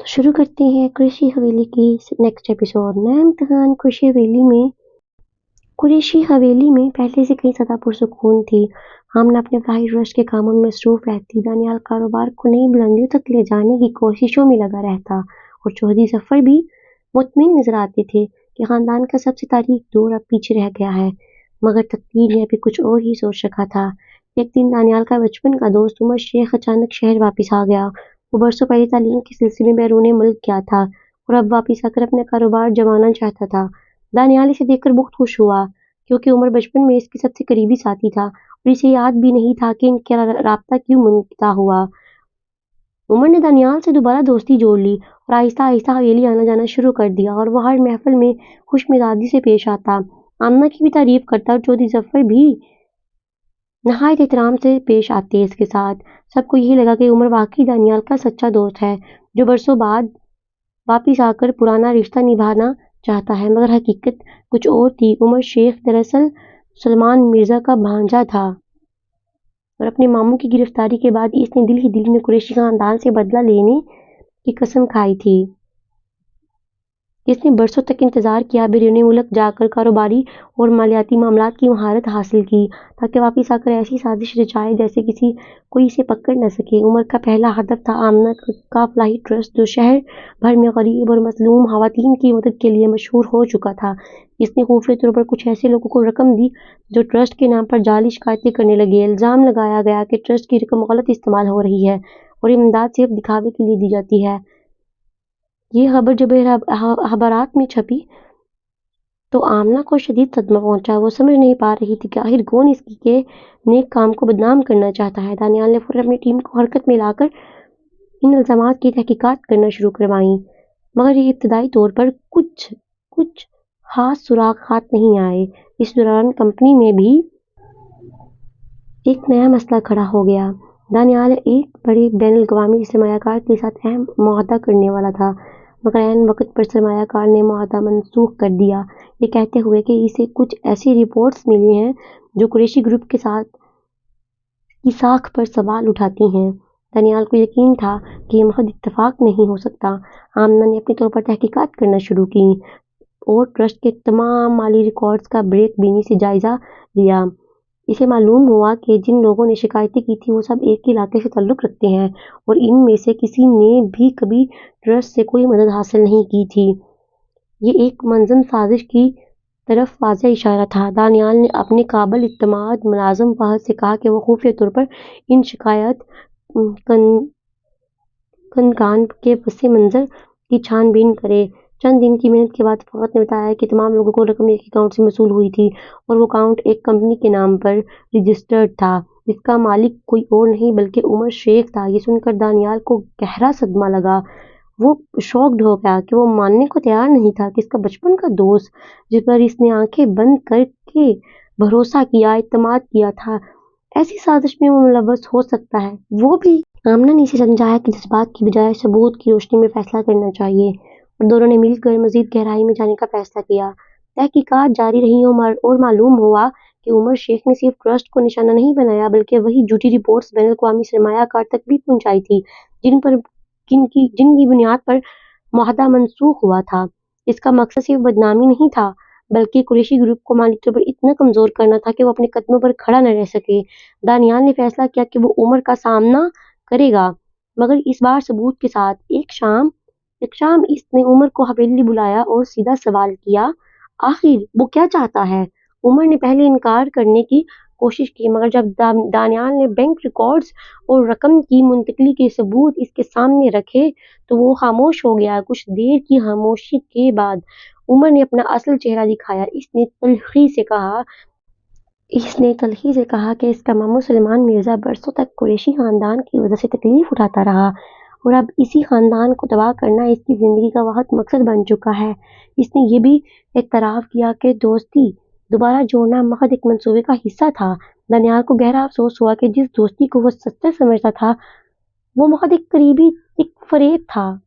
तो शुरू करते हैं कुरैशी हवेली की नेक्स्ट एपिसोड। नया इम्तिहान। कुरैशी हवेली में पहले से कहीं ज़्यादा पुरसुकून थी। आमना अपने फ्लाइट रश के कामों में मसरूफ रहती। दानियाल कारोबार को नई बुलंदियों तक ले जाने की कोशिशों में लगा रहता और चौधरी जफर भी मुतमिन नजर आते थे कि खानदान का सबसे तारीख दौर अब पीछे रह गया है। मगर तकदीर ने अभी कुछ और ही सोच रखा था। एक दिन दानियाल का बचपन का दोस्त उमर शेख अचानक शहर वापस आ गया। वो बरसों पहले तालीम के सिलसिले में बैरून मुल्क गया था और अब वापस आकर अपना कारोबार जमाना चाहता था। दानियाल इसे देखकर बहुत खुश हुआ क्योंकि उमर बचपन में इसके सबसे करीबी साथी था और इसे याद भी नहीं था कि इनका राब्ता क्यों मुनक़ता हुआ। उमर ने दानियाल से दोबारा दोस्ती जोड़ ली और आहिस्ता आहिस्ता हवेली आना जाना शुरू कर दिया और वह हर महफिल में खुश मिजाजी से पेश आता। आमना की भी तारीफ करता और चौधरी जफर भी नहायत एहतराम से पेश आते। इसके साथ सबको यही लगा कि उमर वाकई दानियाल का सच्चा दोस्त है जो बरसों बाद वापिस आकर पुराना रिश्ता निभाना चाहता है। मगर हकीकत कुछ और थी। उमर शेख दरअसल सलमान मिर्जा का भांजा था और अपने मामू की गिरफ्तारी के बाद इसने दिल ही दिल में कुरैशी खानदान से बदला लेने की कसम खाई थी। इसने बरसों तक इंतजार किया, बैरून मुल्क जाकर कारोबारी और मालियाती मामलात की महारत हासिल की ताकि वापस आकर ऐसी साजिश रचाए जैसे कोई इसे पकड़ न सके। उमर का पहला हदफ था आमना का फ्लाइट ट्रस्ट जो शहर भर में गरीब और मजलूम खवातीन की मदद के लिए मशहूर हो चुका था। इसने खुफिया तौर पर कुछ ऐसे लोगों को रकम दी जो ट्रस्ट के नाम पर जाली शिकायतें करने लगे। इल्जाम लगाया गया कि ट्रस्ट की रकम गलत इस्तेमाल हो रही है और इमदाद सिर्फ दिखावे के लिए दी जाती है। ये खबर जब अखबारात में छपी तो आमना को शदीद सदमा पहुंचा। वो समझ नहीं पा रही थी कि आखिर कौन इसकी के नेक काम को बदनाम करना चाहता है। दानियाल ने फौरन अपनी टीम को हरकत में लाकर इन इल्जामात की तहकीकात करना शुरू करवाई, मगर ये इब्तदाई तौर पर कुछ खास सुराग हाथ नहीं आए। इस दौरान कंपनी में भी एक नया मसला खड़ा हो गया। दानियाल एक बड़े बैनुल-अक़वामी सरमायाकार के साथ अहम मुआहदा करने वाला था, मगर ऐन वक्त पर सरमायाकार ने मुआहदा मनसूख कर दिया, ये कहते हुए कि इसे कुछ ऐसी रिपोर्ट्स मिली हैं जो कुरैशी ग्रुप के साथ की साख पर सवाल उठाती हैं। दानियाल को यकीन था कि ये महज इत्तफाक नहीं हो सकता। आमना ने अपने तौर पर तहकीकात करना शुरू की और ट्रस्ट के तमाम माली रिकॉर्ड्स का ब्रेक बीनी से जायजा लिया। इसे मालूम हुआ कि जिन लोगों ने शिकायतें की थी वो सब एक ही इलाके से ताल्लुक़ रखते हैं और इनमें से किसी ने भी कभी ट्रस्ट से कोई मदद हासिल नहीं की थी। ये एक मंज़म साजिश की तरफ वाज़ेह इशारा था। दानियाल ने अपने काबिल इत्तमाद मुलाज़िम फ़हद से कहा कि वो खुफिया तौर पर इन शिकायत कनकान के पस मंज़र की छानबीन करे। चंद दिन की मेहनत के बाद फ़हद ने बताया कि तमाम लोगों को रकम एक अकाउंट से मसूल हुई थी और वो अकाउंट एक कंपनी के नाम पर रजिस्टर्ड था जिसका मालिक कोई और नहीं बल्कि उमर शेख था। ये सुनकर दानियाल को गहरा सदमा लगा। वो शॉक्ड हो गया कि वो मानने को तैयार नहीं था कि इसका बचपन का दोस्त जिस पर इसने आंखें बंद करके भरोसा किया, इत्तेमाद किया था, ऐसी साजिश में वो मुलव्वस हो सकता है। वो भी आमना ने इसे समझाया कि जज्बात की बजाय सबूत की रोशनी में फैसला करना चाहिए और दोनों ने मिलकर मजीद गहराई में जाने का फैसला किया। तहकीकात जारी रही और मालूम हुआ कि उमर शेख ने सिर्फ ट्रस्ट को निशाना नहीं बनाया बल्कि वही झूठी रिपोर्ट्स बैनुल-अक़वामी सरमायाकार तक भी पहुंचाई थी जिनकी बुनियाद पर मुआहदा मनसूख हुआ था। इसका मकसद सिर्फ बदनामी नहीं था बल्कि कुरैशी ग्रुप को माली तौर पर इतना कमज़ोर करना था कि वो अपने कदमों पर खड़ा न रह सके। दानियाल ने फैसला किया कि वो उमर का सामना करेगा, मगर इस बार सबूत के साथ। एक शाम इसने उमर को हवेली बुलाया और सीधा सवाल किया, आखिर वो क्या चाहता है? उमर ने पहले इनकार करने की कोशिश की, मगर जब दानियाल ने बैंक रिकॉर्ड्स और रकम की मुंतकली के सबूत इसके सामने रखे तो वो खामोश हो गया। कुछ देर की खामोशी के बाद उमर ने अपना असल चेहरा दिखाया। इसने तल्खी से कहा कि इसका मामू सलमान मिर्जा बरसों तक कुरैशी खानदान की वजह से तकलीफ उठाता रहा और अब इसी खानदान को तबाह करना इसकी जिंदगी का वाहिद मकसद बन चुका है। इसने ये भी इत्तराफ़ किया कि दोस्ती दोबारा जोड़ना महज एक मंसूबे का हिस्सा था। दानियाल को गहरा अफसोस हुआ कि जिस दोस्ती को वो सच्चा समझता था वो महज एक फरेब था,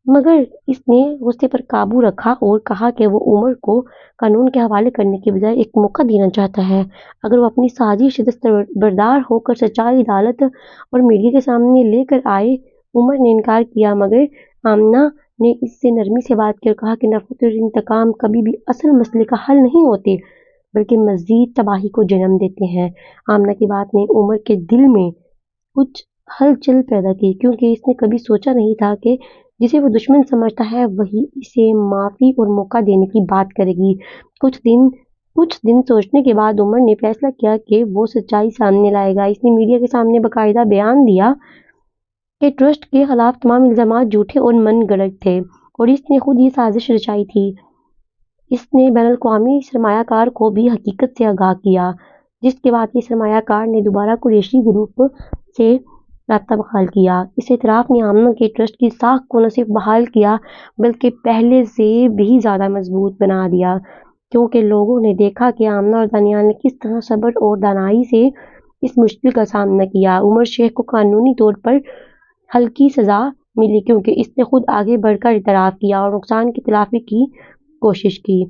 मगर इसने गुस्से पर काबू रखा और कहा कि वो उमर को कानून के हवाले करने के बजाय एक मौका देना चाहता है। अगर वो अपनी साजिश दस्तबरदार होकर सच्चाई, अदालत और मीडिया के सामने लेकर आए। उमर ने इनकार किया, मगर आमना ने इससे नरमी से बात कर कहा कि नफरत और इंतकाम कभी भी असल मसले का हल नहीं होते, बल्कि मजीद तबाही को जन्म देते हैं। आमना की बात ने उमर के दिल में कुछ हलचल पैदा की, क्योंकि इसने कभी सोचा नहीं था कि जिसे वो दुश्मन समझता है वही इसे माफ़ी और मौका देने की बात करेगी। कुछ दिन सोचने के बाद उमर ने फैसला किया कि वो सच्चाई सामने लाएगा। इसने मीडिया के सामने बाकायदा बयान दिया कि ट्रस्ट के खिलाफ तमाम इल्ज़ामात झूठे और मनगढ़ंत थे और इसने खुद ये साजिश रचाई थी। इसने बैनुल-अक़वामी सरमायाकार को भी हकीकत से आगाह किया, जिसके बाद ये सरमायाकार ने दोबारा कुरैशी ग्रुप से राब्ता बहाल किया। इस इतराफ़ ने आमना के ट्रस्ट की साख को न सिर्फ बहाल किया, बल्कि पहले से भी ज़्यादा मजबूत बना दिया, क्योंकि लोगों ने देखा कि आमना और दानियाल ने किस तरह सब्र और दानाई से इस मुश्किल का सामना किया। उमर शेख को कानूनी तौर पर हल्की सज़ा मिली, क्योंकि इसने खुद आगे बढ़कर इतराफ़ किया और नुकसान की तलाफ़ी की कोशिश की।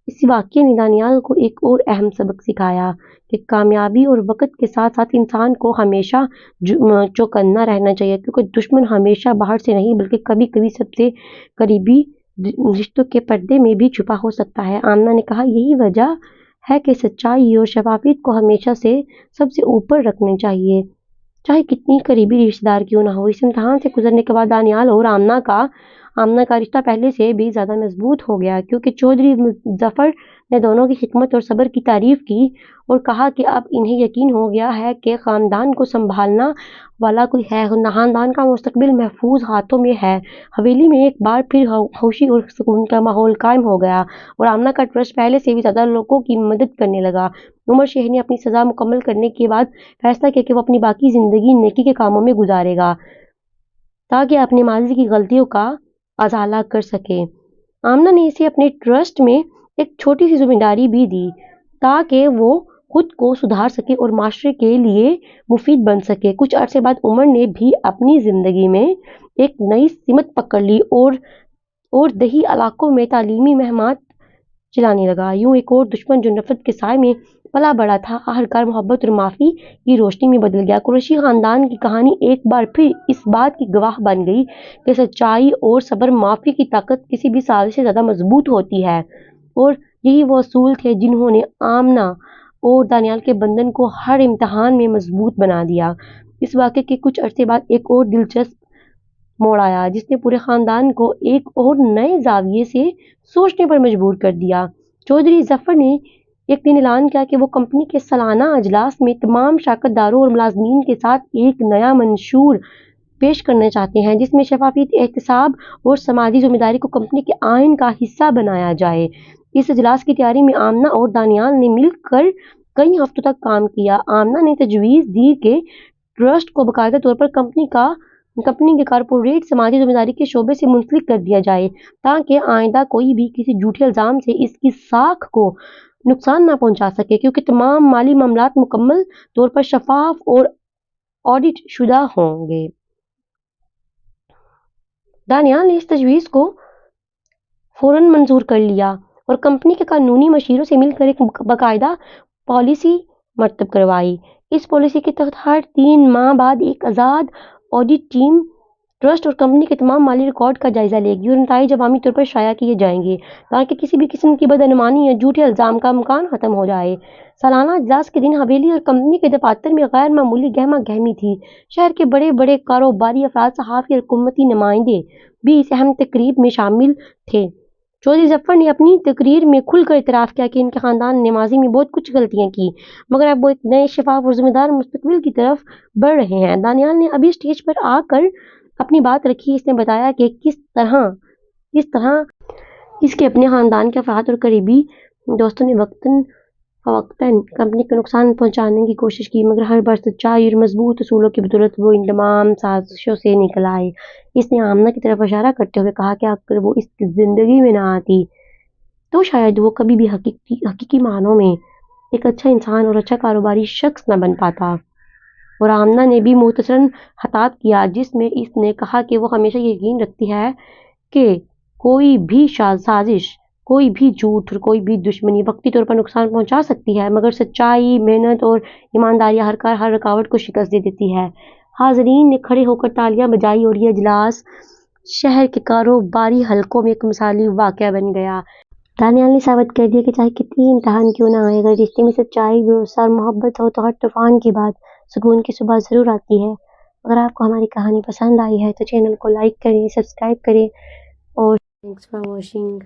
इस वाक़ये ने दानियाल को एक और अहम सबक सिखाया कि कामयाबी और वक़्त के साथ साथ इंसान को हमेशा चौकन्ना रहना चाहिए, क्योंकि दुश्मन हमेशा बाहर से नहीं बल्कि कभी कभी सबसे करीबी रिश्तों के पर्दे में भी छुपा हो सकता है। आमना ने कहा, यही वजह है कि सच्चाई और शफाफियत को हमेशा से सबसे ऊपर रखना चाहिए, चाहे कितनी करीबी रिश्तेदार क्यों ना हो। इस इम्तिहान से गुजरने के बाद दानियाल और आमना का रिश्ता पहले से भी ज़्यादा मजबूत हो गया, क्योंकि चौधरी मुज़फ़्फ़र ने दोनों की हिकमत और सब्र की तारीफ़ की और कहा कि अब इन्हें यकीन हो गया है कि ख़ानदान को संभालना वाला कोई है, ख़ानदान का मुस्तकबिल महफूज हाथों में है। हवेली में एक बार फिर खुशी और सुकून का माहौल कायम हो गया और आमना का ट्रस्ट पहले से भी ज़्यादा लोगों की मदद करने लगा। उमर शेख ने अपनी सज़ा मुकम्मल करने के बाद फैसला किया कि वो अपनी बाकी ज़िंदगी नेकी के कामों में गुजारेगा, ताकि अपने माजी की गलतियों का अज़ाला कर सके। आमना ने इसे अपने ट्रस्ट में एक छोटी सी जिम्मेदारी भी दी, ताकि वो खुद को सुधार सके और माशरे के लिए मुफीद बन सके। कुछ अरसे बाद उमर ने भी अपनी ज़िंदगी में एक नई सिमत पकड़ ली और दही इलाकों में तालीमी मुहिमात चलाने लगा। यूं एक और दुश्मन जो नफरत के साए में पला बड़ा था, आखिरकार मोहब्बत और माफ़ी की रोशनी में बदल गया। कुरैशी ख़ानदान की कहानी एक बार फिर इस बात की गवाह बन गई कि सच्चाई और सब्र, माफ़ी की ताकत किसी भी साजिश से ज़्यादा मजबूत होती है, और यही वो असूल थे जिन्होंने आमना और दानियाल के बंधन को हर इम्तिहान में मजबूत बना दिया। इस वाक़ये के कुछ अरसे बाद एक और दिलचस्प मोड़ आया, जिसने पूरे ख़ानदान को एक और नए ज़ाविये से सोचने पर मजबूर कर दिया। चौधरी ज़फ़र ने एक दिन ऐलान किया कि वो कंपनी के सालाना अजलास में तमाम शराकतदारों और मुलाज़मीन के साथ एक नया मंशूर पेश करना चाहते हैं, जिसमें शफाफियत, एहतसाब और समाजी जिम्मेदारी को कंपनी के आइन का हिस्सा बनाया जाए। इस अजलास की तैयारी में आमना और दानियाल ने मिलकर कई हफ्तों तक काम किया। आमना ने तजवीज़ दी कि ट्रस्ट को बाकायदा तौर पर कंपनी के कारपोरेट समाजी जिम्मेदारी के शोबे से मुंसलिक कर दिया जाए, ताकि आइंदा कोई भी किसी झूठे इल्ज़ाम से इसकी साख को नुकसान न पहुंचा सके, क्योंकि तमाम माली मामलात मुकम्मल तौर पर शफाफ और ऑडिट शुदा होंगे। दानियाल ने इस तजवीज़ को फौरन मंजूर कर लिया और कंपनी के कानूनी मशीरों से मिलकर एक बाकायदा पॉलिसी मरतब करवाई। इस पॉलिसी के तहत हर 3 माह बाद एक आज़ाद ऑडिट टीम ट्रस्ट और कंपनी के तमाम माली रिकॉर्ड का जायजा लेगी और नताइज अवामी तौर पर शाया किए जाएंगे, ताकि किसी भी किस्म की बदअनुमानी या झूठे इल्ज़ाम का इम्कान खत्म हो जाए। सालाना इजलास के दिन हवेली और कंपनी के दफातर में गैर मामूली गहमा गहमी थी। शहर के बड़े बड़े कारोबारी अफराद, सहाफ़ी और हुकूमती नुमाइंदे भी इस अहम तकरीब में शामिल थे। चौधरी ज़फ़र ने अपनी तकरीर में खुलकर इतराफ़ किया कि इनके ख़ानदान ने माजी में बहुत कुछ गलतियाँ की, मगर अब वो एक नए शफाफ और ज़िम्मेदार मुस्तकबिल की तरफ बढ़ रहे हैं। दानियाल ने अभी स्टेज पर आकर अपनी बात रखी। इसने बताया कि किस तरह इसके अपने ख़ानदान के अफराद और करीबी दोस्तों ने वक्तन फ़वक्तन कंपनी को नुकसान पहुंचाने की कोशिश की, मगर हर बार सच्चाई और मजबूत असूलों की बदौलत वो इन तमाम साजिशों से निकल आए। इसने आमना की तरफ इशारा करते हुए कहा कि अगर वो इस जिंदगी में ना आती तो शायद वो कभी भी हकीकी मानों में एक अच्छा इंसान और अच्छा कारोबारी शख्स न बन पाता। और आमना ने भी मुख्तसरन खिताब किया, जिसमें इसने कहा कि वो हमेशा यकीन रखती है कि कोई भी साजिश, कोई भी झूठ और कोई भी दुश्मनी वक्ती तौर पर नुकसान पहुंचा सकती है, मगर सच्चाई, मेहनत और ईमानदारी हर रुकावट को शिकस्त दे देती है। हाज़रीन ने खड़े होकर तालियां बजाई और ये इजलास شہر کے کاروباری حلقوں میں ایک مثالی واقعہ بن گیا۔ دانیال نے ثابت کر دیا کہ چاہے کتنی امتحان کیوں نہ آئے، اگر رشتے میں سچائی، بھروسہ اور محبت ہو تو ہر طوفان کے بعد سکون کی صبح ضرور آتی ہے۔ اگر آپ کو ہماری کہانی پسند آئی ہے تو چینل کو لائک کریں، سبسکرائب کریں اور تھینکس فار واچنگ۔